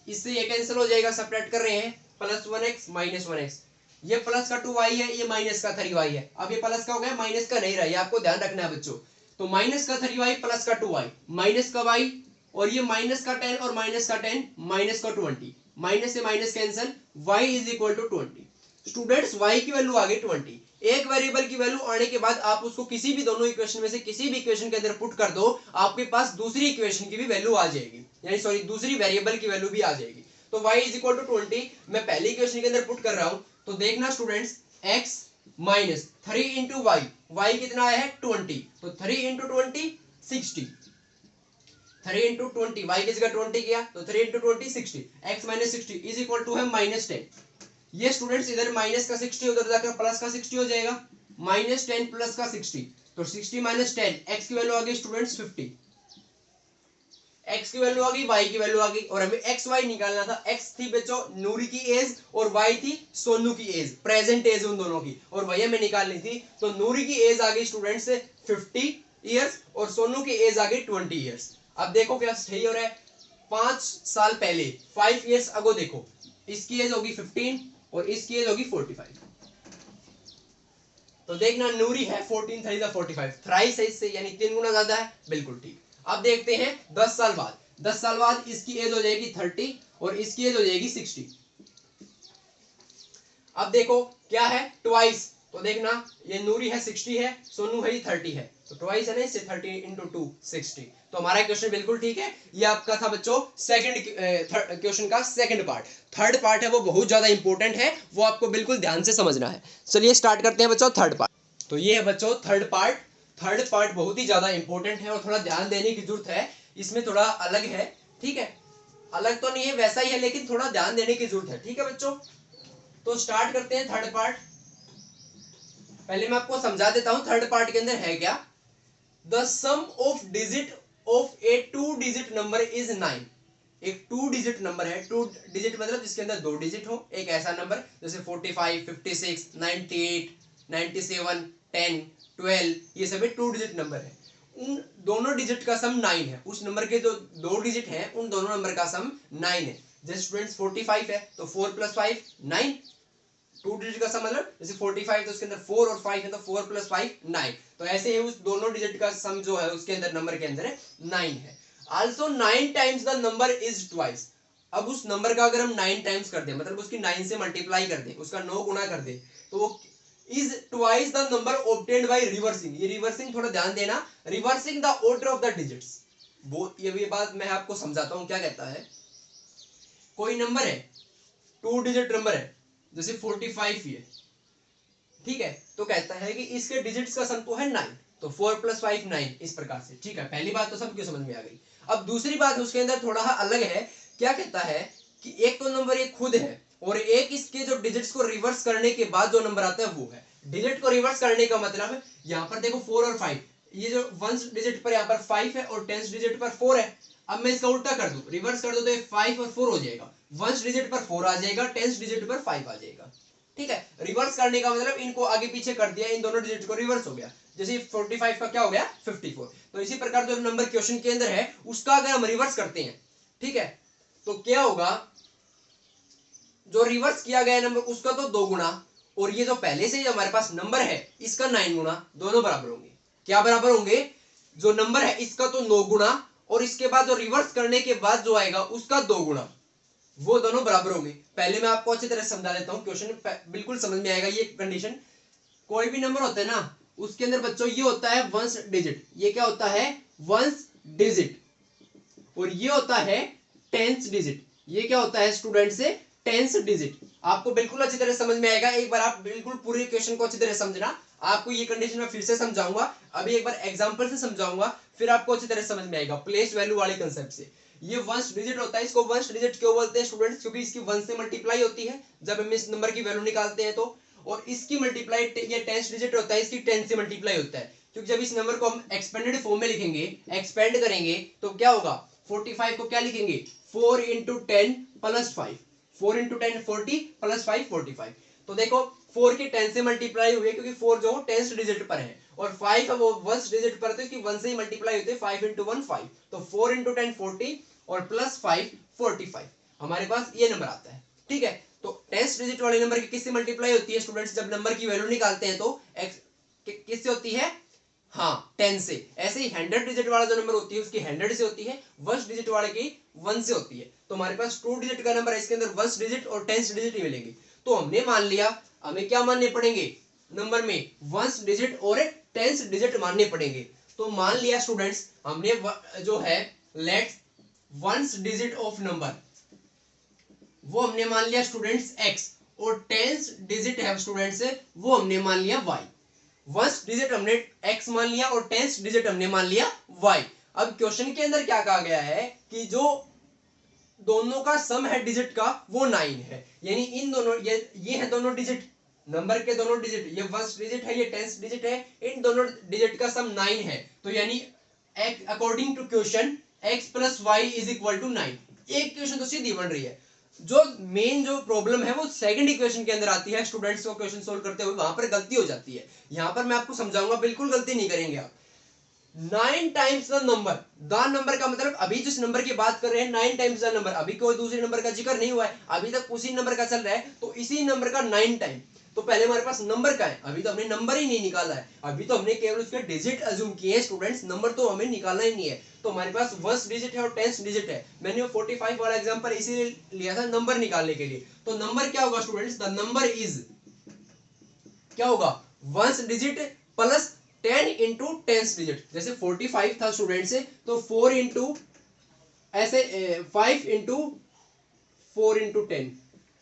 इससे ये कैंसिल हो जाएगा, सब्ट्रैक्ट कर रहे हैं, प्लस 1x माइनस 1x, ये प्लस का 2y है, ये माइनस का 3y है। अब ये प्लस का हो गया, माइनस का नहीं रहा, ये आपको ध्यान रखना है बच्चों। तो माइनस का 3y प्लस का 2y, माइनस का y और ये माइनस का 10 और माइनस का 10 माइनस का 20, माइनस से minus cancel, y is equal to 20। Students y की वैल्यू आ गई 20। एक वेरिएबल की वैल्यू आने के बाद आप उसको किसी भी दोनों इक्वेशन में से किसी भी इक्वेशन के अंदर पुट कर दो, आपके पास दूसरी इक्वेशन की भी वैल्यू आ जाएगी, यानी सॉरी दूसरी वेरिएबल की वैल्यू भी आ जाएगी। तो y इज इक्वल टू 20 मैं पहली इक्वेशन के अंदर पुट कर रहा हूं, तो देखना students x minus 3 into y, y कितना आया है 20, तो 3 इंटू 20 60, 3 इंटू 20 वाई की जगह 20 किया तो 3 into 20 60, x minus 60 is equal to है माइनस 10। ये स्टूडेंट्स इधर माइनस का 60 उधर जाकर प्लस का 60 हो जाएगा, माइनस 10 प्लस का 60, तो 60 माइनस 10 x की वैल्यू आ गई स्टूडेंट्स 50, x की वैल्यू आ गई, y की वैल्यू आ गई, और हमें x y निकालना था। x थी बच्चों नूरी की एज और y थी सोनू की एज, प्रेजेंट एज उन दोनों की, और वही हमें निकालनी थी। तो नूरी की एज आ गई स्टूडेंट्स 50 ईयर्स और सोनू की एज आ गई 20 ईयर्स। अब देखो क्या सही हो रहा है, 5 साल पहले 5 ईयर्स अगो देखो, इसकी एज होगी 15 और इसकी एज होगी 45। तो देखना नूरी है 14 3 45, थ्राइस है इससे, यानी 3 गुना ज्यादा है, बिल्कुल ठीक। अब देखते हैं 10 साल बाद, 10 साल बाद इसकी एज हो जाएगी 30 और इसकी एज हो जाएगी 60। अब देखो क्या है ट्वाइस, तो देखना ये नूरी है 60 है, सोनू है 30 है, तो ट्वाइस है ना इससे 30 इंटू 2 60। तो हमारा क्वेश्चन बिल्कुल ठीक है। ये आपका था बच्चों सेकंड क्वेश्चन का सेकंड पार्ट। थर्ड पार्ट है वो बहुत ज्यादा इंपॉर्टेंट है, वो आपको बिल्कुल ध्यान से समझना है। चलिए स्टार्ट करते हैं बच्चों थर्ड पार्ट। तो ये है बच्चों थर्ड पार्ट। थर्ड पार्ट बहुत ही ज्यादा इंपॉर्टेंट है और थोड़ा ध्यान देने की जरूरत है, इसमें थोड़ा अलग है, ठीक है, अलग तो नहीं है वैसा ही है लेकिन थोड़ा ध्यान देने की जरूरत है, ठीक है बच्चों। तो स्टार्ट करते हैं थर्ड पार्ट। पहले मैं आपको समझा देता हूं थर्ड पार्ट के अंदर है क्या। The sum of digit of a 2 digit number is 9। एक 2 डिजिट नंबर है, 2 डिजिट मतलब जिसके अंदर 2 डिजिट हो, एक ऐसा नंबर जैसे 45 56 98 97 10 12, ये सभी 2 डिजिट नंबर है। उन दोनों डिजिट का सम 9 है, उस नंबर के जो 2 डिजिट है उन दोनों नंबर का सम 9 है। जैसे स्टूडेंट्स 45 है तो 4 + 5 9, 2 डिजिट का सम मतलब जैसे 45 तो उसके अंदर 4 और 5 है तो 4 + 5 9, तो ऐसे ही उस दोनों डिजिट का सम जो है उसके अंदर नंबर के अंदर है 9 है। Also 9 times the number is twice. अब उस नंबर का अगर हम 9 टाइम्स कर दे, मतलब उसकी 9 से मल्टीप्लाई कर दे, उसका 9 गुना कर दे, तो वो is twice the number obtained by reversing. ये रिवर्सिंग थोड़ा ध्यान देना, reversing the order of the digits. वो ये बात मैं आपको समझाता हूं क्या कहता है। कोई नंबर है 2 डिजिट नंबर है जैसे 45 ये, ठीक है, तो कहता है कि इसके डिजिट्स का सम तो है 9, तो 4 + 5 9 इस प्रकार से, ठीक है। पहली बात तो सबको समझ में आ गई। अब दूसरी बात उसके अंदर थोड़ा अलग है, क्या कहता है कि एक तो नंबर एक खुद है और एक इसके जो डिजिट्स को रिवर्स करने के बाद जो नंबर आता है वो है। डिजिट को रिवर्स करने का मतलब यहाँ पर देखो 4 और 5, ये जो 1 डिजिट पर यहाँ पर 5 है और 10 डिजिट पर 4 है। अब मैं इसका उल्टा कर दूं, रिवर्स कर दूं तो ये 5 और 4 हो जाएगा, 1 डिजिट पर 4 आ जाएगा, 10 डिजिट पर 5 आ जाएगा, ठीक है। रिवर्स करने का मतलब इनको आगे पीछे कर दिया, इन दोनों डिजिट को रिवर्स हो गया। जैसे 45 का क्या हो गया 54। तो इसी प्रकार जो नंबर क्वेश्चन के अंदर है उसका अगर हम रिवर्स करते हैं, ठीक है, तो क्या होगा, जो रिवर्स किया गया नंबर उसका तो 2 गुना, और ये जो पहले से हमारे पास नंबर है इसका 9 गुना, दोनों बराबर होंगे। क्या बराबर होंगे, जो नंबर है इसका तो 9 गुना और इसके बाद जो रिवर्स करने के बाद जो आएगा उसका 2 गुना, वो दोनों बराबर होंगे। पहले मैं आपको अच्छी तरह समझा देता हूं, क्वेश्चन बिल्कुल समझ में आएगा। ये कंडीशन, कोई भी नंबर होता है ना उसके अंदर बच्चों ये होता है 1 डिजिट, ये क्या होता है 1 डिजिट, और ये होता है 10 डिजिट, ये क्या होता है स्टूडेंट से 10 डिजिट। आपको बिल्कुल अच्छी तरह समझ में आएगा, एक बार आप बिल्कुल पूरे क्वेश्चन को अच्छी तरह समझना। आपको ये कंडीशन में फिर से समझाऊंगा, अभी एक बार एग्जांपल से समझाऊंगा, फिर आपको अच्छी तरह समझ में आएगा प्लेस वैल्यू वाले कंसेप्ट से। ये 1 डिजिट होता है, इसको 1 डिजिट क्यों बोलते हैं स्टूडेंट्स, क्योंकि इसकी 1 से मल्टीप्लाई होती है जब हम इस नंबर की वैल्यू निकालते हैं तो, और इसकी मल्टीप्लाई ये 10 डिजिट होता है, इसकी 10 से मल्टीप्लाई होता है। क्योंकि जब इस नंबर को हम एक्सपेंडेड फॉर्म में लिखेंगे, एक्सपेंड करेंगे, तो क्या होगा 45 को क्या लिखेंगे 4 × 10 + 5, 4 × 10 40 + 5 45। तो देखो 4 के 10 से मल्टीप्लाई हुई है क्योंकि 4 जो 10 डिजिट पर है, और 5 वो 1 डिजिट पर, तो इसकी 1 से ही मल्टीप्लाई होती है, 5 × 1 5, तो 4 × 10 40 और +5 45, हमारे पास ये नंबर आता है, ठीक है। तो 10 डिजिट वाले नंबर की किससे मल्टीप्लाई होती है स्टूडेंट्स, जब नंबर की वैल्यू निकालते हैं तो किससे होती है हाँ 10 से। ऐसे ही 100 डिजिट वाला जो नंबर होती है उसकी 100 से होती है, 1 डिजिट वाले की 1 से होती है। तो हमारे पास 2 डिजिट का नंबर है, इसके अंदर 1 डिजिट और 10 डिजिट ही मिलेंगे। तो हमने मान लिया, हमें क्या मानने पड़ेंगे नंबर में, 1 डिजिट और 10 डिजिट मानने पड़ेंगे। तो मान लिया स्टूडेंट्स, हमने जो है लेट्स 1 डिजिट ऑफ नंबर वो हमने मान लिया स्टूडेंट्स x, और 10 डिजिट है स्टूडेंट्स वो हमने मान लिया y। 1 डिजिट हमने x मान लिया और 10 डिजिट हमने मान लिया y। अब क्वेश्चन के अंदर क्या कहा गया है कि जो दोनों का सम है डिजिट का वो 9 है, यानी इन दोनों ये है दोनों डिजिट, नंबर के दोनों डिजिट, ये 1 डिजिट है, ये 10 डिजिट है, इन दोनों डिजिट का सम 9 है। तो यानी according to question x plus y is equal to 9। एक क्वेश्चन तो सीधी बन रही है। जो मेन जो प्रॉब्लम है वो सेकंड इक्वेशन के अंदर आती है, स्टूडेंट्स को क्वेश्चन सोल्व करते हुए वहां पर गलती हो जाती है। यहां पर मैं आपको समझाऊंगा, बिल्कुल गलती नहीं करेंगे आप। 9 टाइम्स द नंबर का मतलब अभी जिस नंबर की बात कर रहे हैं 9 टाइम्स द नंबर, अभी कोई दूसरे नंबर का जिक्र नहीं हुआ है, अभी तक उसी नंबर का चल रहा है, तो इसी नंबर का 9 टाइम। तो पहले हमारे पास नंबर का है, अभी तो हमने नंबर ही नहीं निकाला है, अभी तो हमने केवल उसके डिजिट अज्यूम किए हैं स्टूडेंट्स, नंबर तो हमें निकालना ही नहीं है। तो हमारे पास 1 डिजिट है और 10 डिजिट है। मैंने 45 वाला एग्जांपल इसीलिए लिया था नंबर निकालने के लिए। तो नंबर क्या होगा स्टूडेंट्स, द नंबर इज क्या होगा 1 डिजिट प्लस 10 इंटू 10 डिजिट। जैसे 45 था स्टूडेंट से, तो 4 इंटू ऐसे 5 इंटू 4 इंटू 10,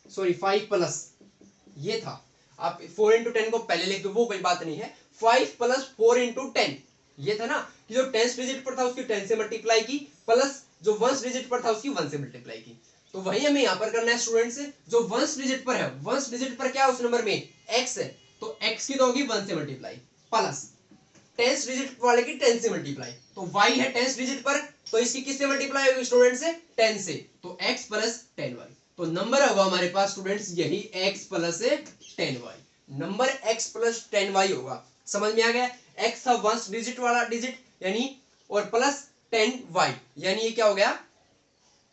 सॉरी 5 प्लस ये था, आप 4 इंटू 10 को पहले लिख दो, वो कोई बात नहीं है। 5 प्लस 4 इंटू 10 ये था ना, कि जो 10 डिजिट पर था उसकी 10 से मल्टीप्लाई की, प्लस जो 1 डिजिट पर था उसकी 1 से मल्टीप्लाई की। तो वही हमें यहां पर करना है स्टूडेंट्स, जो 1 डिजिट पर है, 1 डिजिट पर क्या है उस नंबर में x है, तो x की तो होगी 1 से मल्टीप्लाई, प्लस 10 डिजिट वाले की 10 से मल्टीप्लाई, तो y है 10 डिजिट पर, तो इसकी किससे मल्टीप्लाई होगी स्टूडेंट से 10 से, तो x प्लस 10y। तो नंबर होगा हमारे पास स्टूडेंट्स यही x plus 10y, number x plus 10y होगा। समझ में आ गया, x था 1 डिजिट वाला डिजिट यानी, और प्लस 10y यानी ये क्या हो गया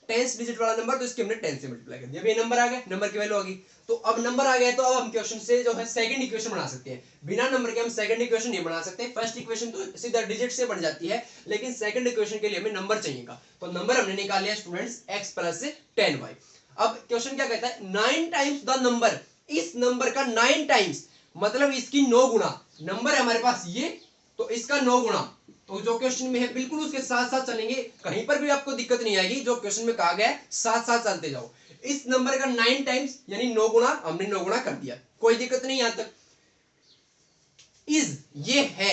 10 डिजिट वाला नंबर, तो इसके हमने 10 से मल्टीप्लाई कर दिया, अब ये नंबर आ गया, नंबर की वैल्यू आ गई। तो अब नंबर आ गया, तो अब हम क्वेश्चन से जो है सेकंड इक्वेशन बना सकते हैं। बिना नंबर के हम सेकंड इक्वेशन नहीं बना सकते। फर्स्ट इक्वेशन तो सीधा डिजिट से बन जाती है, लेकिन सेकंड इक्वेशन के लिए हमें नंबर चाहिएगा। तो नंबर हमने निकाल लिया स्टूडेंट्स x प्लस 10y। अब क्वेश्चन क्या कहता है, 9 टाइम्स द नंबर, इस नंबर का 9 टाइम्स मतलब इसकी 9 गुना, नंबर है हमारे पास ये, तो इसका 9 गुना। तो जो क्वेश्चन में है बिल्कुल उसके साथ साथ चलेंगे, कहीं पर भी आपको दिक्कत नहीं आएगी, जो क्वेश्चन में कहा गया है साथ साथ चलते जाओ। इस नंबर का 9 टाइम्स यानी 9 गुना, हमने 9 गुना कर दिया, कोई दिक्कत नहीं यहां तक। इज ये है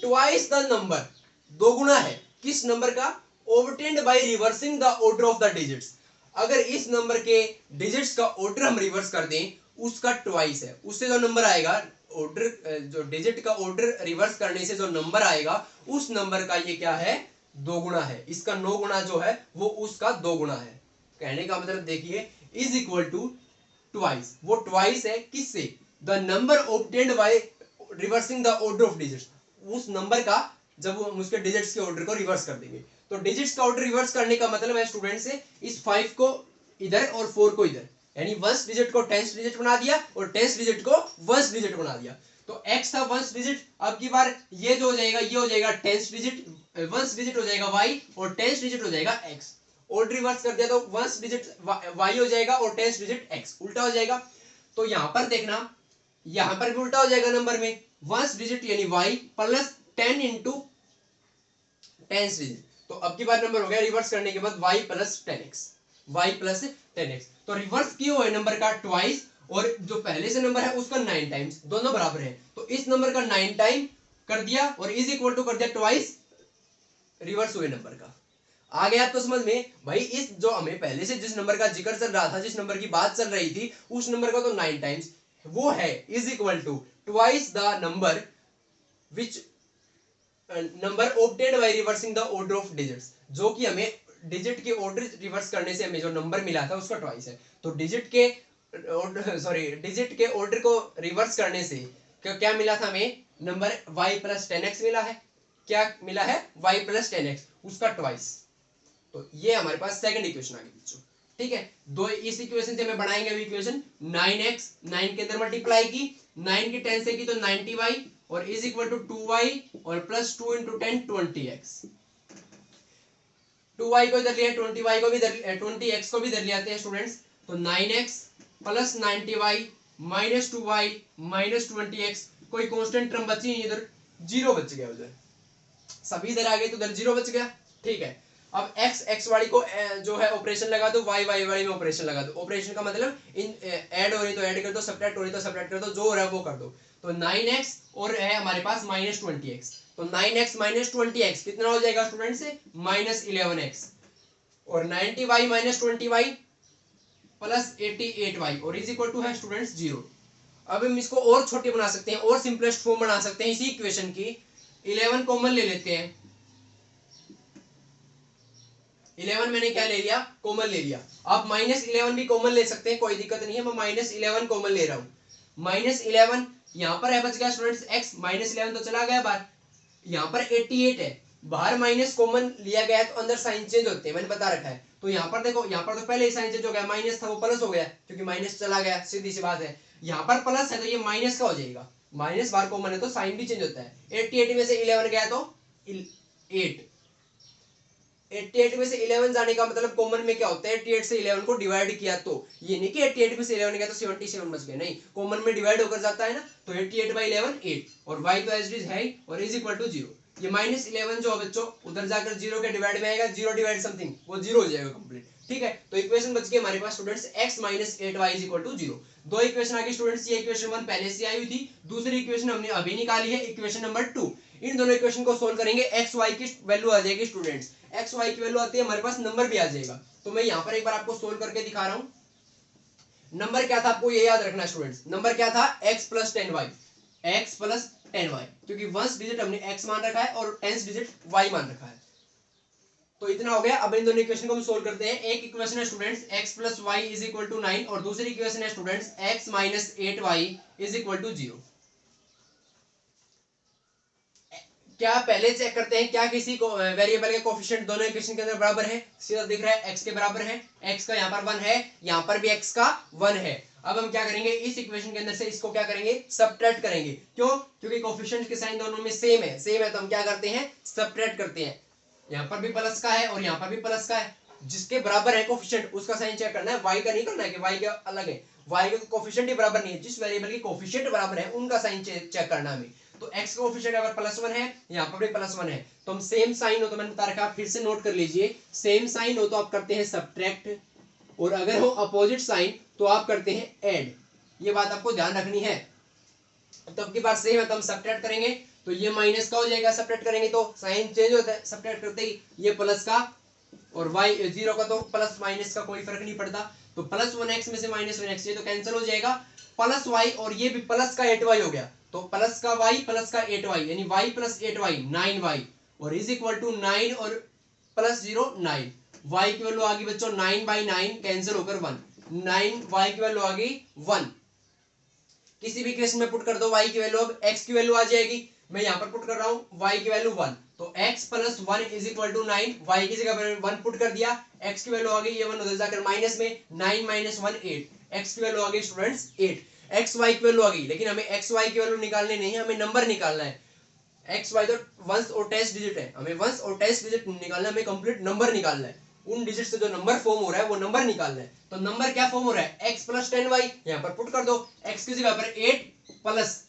ट्वाइस द नंबर, 2 गुना है किस नंबर का, obtained bye reversing the order of the digits. अगर इस नंबर के डिजिट्स का ऑर्डर हम रिवर्स कर दें, उसका ट्वाइस है, उससे जो नंबर आएगा ऑर्डर, जो डिजिट का ऑर्डर रिवर्स करने से जो नंबर आएगा उस नंबर का ये क्या है 2 गुना है, इसका 9 गुना जो है वो उसका 2 गुना है। कहने का मतलब देखिए, इज इक्वल टू ट्वाइस, वो ट्वाइस है किससे, the number obtained by reversing the order of digits, उस नंबर का जब हम उसके डिजिट्स के ऑर्डर को रिवर्स कर देंगे। तो डिजिट्स का ऑर्डर रिवर्स करने का मतलब है स्टूडेंट से, इस 5 को इधर और 4 को इधर, यानी 1 डिजिट को 10 डिजिट बना दिया और 10 डिजिट को 1 डिजिट बना दिया। तो x था 1 डिजिट, अब की बार ये जो हो जाएगा ये हो जाएगा 10 डिजिट, 1 डिजिट हो जाएगा y और 10 डिजिट हो जाएगा x। ऑर्डर रिवर्स कर दिया तो 1 डिजिट y हो जाएगा और 10 डिजिट x, उल्टा हो जाएगा। तो यहां पर देखना, यहां पर भी उल्टा हो जाएगा नंबर में, 1 डिजिट यानी y प्लस 10 इंटू 10 डिजिट। तो अब की बार नंबर हो गया रिवर्स करने के बाद y plus 10x, y plus 10x। तो रिवर्स किया हुआ है नंबर का ट्वाइस, और जो पहले से नंबर है उसका 9 टाइम्स, दोनों बराबर है, तो इस नंबर का 9 टाइम कर दिया और इज इक्वल टू कर दिया ट्वाइस रिवर्स हुए नंबर का। आ गया आपको समझ में भाई, इस जो हमें पहले से जिस नंबर का जिक्र चल रहा था, जिस नंबर की बात चल रही थी, उस नंबर का तो 9 टाइम्स वो है is equal to twice the number which number obtained by reversing the order of digits, जो कि हमें डिजिट के ऑर्डर रिवर्स करने से हमें जो नंबर मिला था उसका ट्वाइस है। तो डिजिट के डिजिट के ऑर्डर को रिवर्स करने से क्या मिला था हमें, नंबर y प्लस 10x मिला है, क्या मिला है y प्लस 10x, उसका ट्वाइस। तो ये हमारे पास सेकंड इक्वेशन आ गई बच्चों, ठीक है। दो इस इक्वेशन से हमें बनाएंगे अभी इक्वेशन 9x, 9 के अंदर मल्टीप्लाई की, 9 की 10 से की तो 90y और इज इक्वल टू 2y और प्लस 2 इंटू 10 20x। 2y को इधर लिया, 20y को भी इधर, 20x को भी इधर ले आते हैं स्टूडेंट्स, तो 9x plus 90y minus 2y minus 20x। कोई कांस्टेंट टर्म बची नहीं, इधर जीरो बच गया, उधर सभी इधर आ गए तो उधर जीरो बच गया। ठीक है, अब x वाली को जो है ऑपरेशन लगा दो, y वाली में ऑपरेशन लगा दो। ऑपरेशन का मतलब इन ऐड हो रही तो ऐड कर दो, सब्ट्रैक्ट हो रही तो सब्ट्रैक्ट कर दो, जो हो रहा है वो कर दो। तो 9x और है हमारे पास माइनस 20x, तो 9x माइनस 20x कितना हो जाएगा स्टूडेंट्स, माइनस 11x। और 90y minus 20y plus 88y और इज इक्वल टू है स्टूडेंट्स 0। अब हम इसको और छोटे बना सकते हैं, और सिंपलेस्ट फॉर्म बना सकते हैं इसी इक्वेशन की। 11 कॉमन ले लेते हैं, 11 मैंने क्या ले लिया, कॉमन ले लिया। आप माइनस 11 भी कॉमन ले सकते हैं, कोई दिक्कत नहीं है, मैं माइनस 11 कॉमन ले रहा हूँ। माइनस 11 यहाँ पर है, बच गया स्टूडेंट्स x, माइनस 11 तो चला गया बाहर, यहाँ पर 88 है, बाहर माइनस कॉमन लिया गया है तो अंदर साइन चेंज होते हैं, मैंने बता रखा है। तो यहाँ पर देखो, यहाँ पर तो पहले ही साइन चेंज हो गया, माइनस था वो प्लस हो गया क्योंकि माइनस चला गया, सीधी सी बात है। यहाँ पर प्लस है तो ये माइनस का हो जाएगा, माइनस बाहर कॉमन है तो साइन भी चेंज होता है। 88 में से 11 गया तो 8, 88 में से 11 जाने का मतलब कॉमन में क्या होता है, 88 से 11 को डिवाइड किया तो, ये नहीं कि 88 में से 11 गया तो 77 बच गए, नहीं, कॉमन में डिवाइड होकर जाता है ना। तो 88 बाई 11 8 और y तो एज इट इज है ही, और इज इक्वल टू 0। ये माइनस 11 जो बच्चों उधर जाकर 0 के डिवाइड में आएगा, 0 डिवाइड समथिंग वो 0 हो जाएगा कंप्लीट। ठीक है, तो इक्वेशन बच गई हमारे पास students x minus 8y is equal to 0। दो इक्वेशन आ गई स्टूडेंट्स, ये इक्वेशन 1 पहले से आई हुई थी, दूसरी इक्वेशन हमने अभी निकाली है, इक्वेशन नंबर 2। इन दोनों इक्वेशन को सोल्व करेंगे, x y की वैल्यू आ जाएगी स्टूडेंट्स, एक्स वाई की वैल्यू आती है, हमारे पास नंबर भी आ जाएगा। तो मैं यहाँ पर एक बार आपको सोल्व करके दिखा रहा हूं। नंबर क्या था आपको ये याद रखना स्टूडेंट्स, नंबर क्या था x plus 10y, x plus 10y, क्योंकि वंस डिजिट हमने x मान रखा है और टेंस डिजिट y मान रखा है। तो इतना हो गया। अब इन दोनों इक्वेशन को हम सोल्व करते हैं। एक इक्वेशन है students x plus y is equal to 9 और दूसरी इक्वेशन है students x minus 8y is equal to 0। क्या पहले चेक करते हैं क्या किसी को वेरिएबल के कोफिशिएंट दोनों इक्वेशन के अंदर बराबर है, सीधा दिख रहा है x के बराबर है, x का यहाँ पर 1 है, यहाँ पर भी x का 1 है। अब हम क्या करेंगे, इस इक्वेशन के अंदर से इसको क्या करेंगे, सबट्रैक्ट करेंगे। क्यों, क्योंकि कोफिशिएंट के साइन दोनों में सेम है तो हम क्या करते हैं, सबट्रैक्ट करते हैं। यहाँ पर भी प्लस का है और यहाँ पर भी प्लस का है, जिसके बराबर है कोफिशिएंट उसका साइन चेक करना है, y का नहीं करना है कि y का अलग है, y का कोफिशिएंट ही बराबर नहीं है, जिस वेरिएबल की कोफिशिएंट बराबर है उनका साइन चेक करना है हमें। तो x का कोफिशिएंट अगर +1 है, यहाँ पर भी +1 है, तो हम सेम साइन हो तो मैंने बता रखा, फिर से नोट कर लीजिए, सेम साइन हो तो आप करते हैं सबट्रैक्ट, और अगर हो अपोजिट साइन तो आप करते हैं ऐड। ये बात आपको ध्यान रखनी है। तो अब की बार सेम है तो हम सबट्रैक्ट करेंगे, तो ये माइनस का हो जाएगा, सबट्रैक्ट करेंगे तो साइन चेंज होता है सबट्रैक्ट करते ही, ये प्लस का और y 0 का तो प्लस माइनस का कोई फर्क नहीं पड़ता, तो +1x में से -1x ये तो कैंसिल हो जाएगा, प्लस y और ये भी प्लस का 8y हो गया, तो प्लस का y प्लस का 8y यानी y प्लस 8y 9y और इज इक्वल टू 9 और प्लस 0 9। y की वैल्यू आ गई बच्चों 9/9 कैंसिल होकर 1, 9y की वैल्यू आ गई 1। किसी भी केस में पुट कर दो y की वैल्यू, अब x की वैल्यू आ जाएगी, मैं यहाँ पर पुट कर रहा हूँ y की वैल्यू 1, तो x plus 1 is equal to 9, y की जगह पर 1 पुट कर दिया, x की वैल्यू आ गई, ये 1 उधर जाकर माइनस में, 9 माइनस 1 8, x की वैल्यू आ गई स्टूडेंट्स 8, x y की वैल्यू आ गई, लेकिन हमें x y की वैल्यू निकालनी नहीं है, हमें नंबर निकालना है। x y तो वंस और टेस्ट डिजिट है, हमें वंस और टेस्ट डिजिट निकालना है, हमें कंप्लीट नंबर निकालना है, उन डिजिट से जो नंबर फॉर्म हो रहा है वो नंबर निकालना है। तो नंबर क्या फॉर्म हो रहा है, x प्लस 10y, यहाँ पर पुट कर दो, x की जगह पर 8 प्लस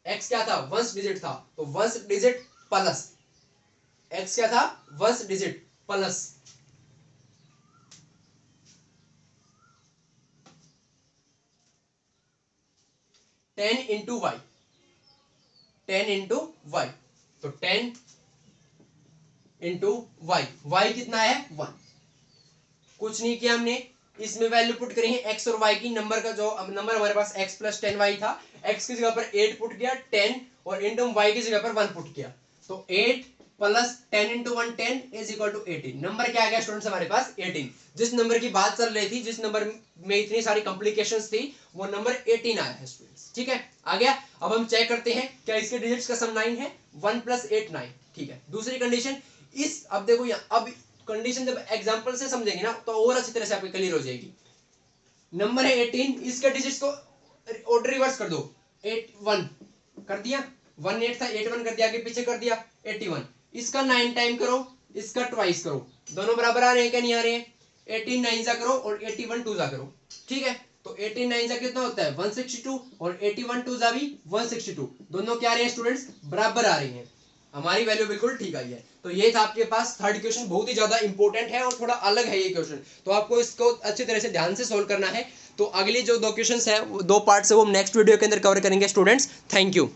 x क्या था, वंस डिजिट था, तो वंस डिजिट प्लस x क्या था, ones digit plus 10 into y, 10 into y, तो 10 इंटू वाई, वाई कितना है 1, कुछ नहीं किया हमने, इसमें वैल्यू पुट करी है x और y की, नंबर का जो नंबर हमारे पास x प्लस 10y था, x की जगह पर 8 पुट किया 10 और इंटू y की जगह पर 1 पुट किया, तो 8 plus 10 into 1 10 is equal to 18। Number क्या आ गया स्टूडेंट्स हमारे पास 18, जिस नंबर की बात चल रही थी, जिस नंबर में इतनी सारी कॉम्प्लिकेशंस थी, वो नंबर 18 आया है स्टूडेंट्स। ठीक है, आ गया। अब हम चेक करते हैं क्या इसके डिजिट्स का सम 9 है, 1 प्लस 8 9। ठीक है, दूसरी कंडीशन, इस अब देखो यहाँ, अब कंडीशन जब एग्जांपल से समझेंगे ना तो और अच्छी तरह से आपकी क्लियर हो जाएगी। नंबर है 18, इसके डिजिट्स को ऑर्डर रिवर्स कर दो, 81 कर दिया, 18 था 81 कर दिया, आगे पीछे कर दिया 81, इसका 9 टाइम करो, इसका ट्वाइस करो, दोनों बराबर आ रहे हैं क्या नहीं आ रहे हैं? 18 9 जा करो और 81 2 जा करो, ठीक है। तो 18 9 जा कितना होता है 162 और 81 2 जा भी 162, दोनों क्या आ रहे हैं स्टूडेंट्स बराबर आ रही हैं, हमारी वैल्यू बिल्कुल ठीक आई है। तो ये था आपके पास थर्ड क्वेश्चन, बहुत ही ज्यादा इंपॉर्टेंट है और थोड़ा अलग है ये क्वेश्चन, तो आपको इसको अच्छी तरह से ध्यान से सोल्व करना है। तो अगली जो 2 क्वेश्चन है, 2 पार्ट्स है, वो हम नेक्स्ट वीडियो के अंदर कवर करेंगे स्टूडेंट्स। Thank you.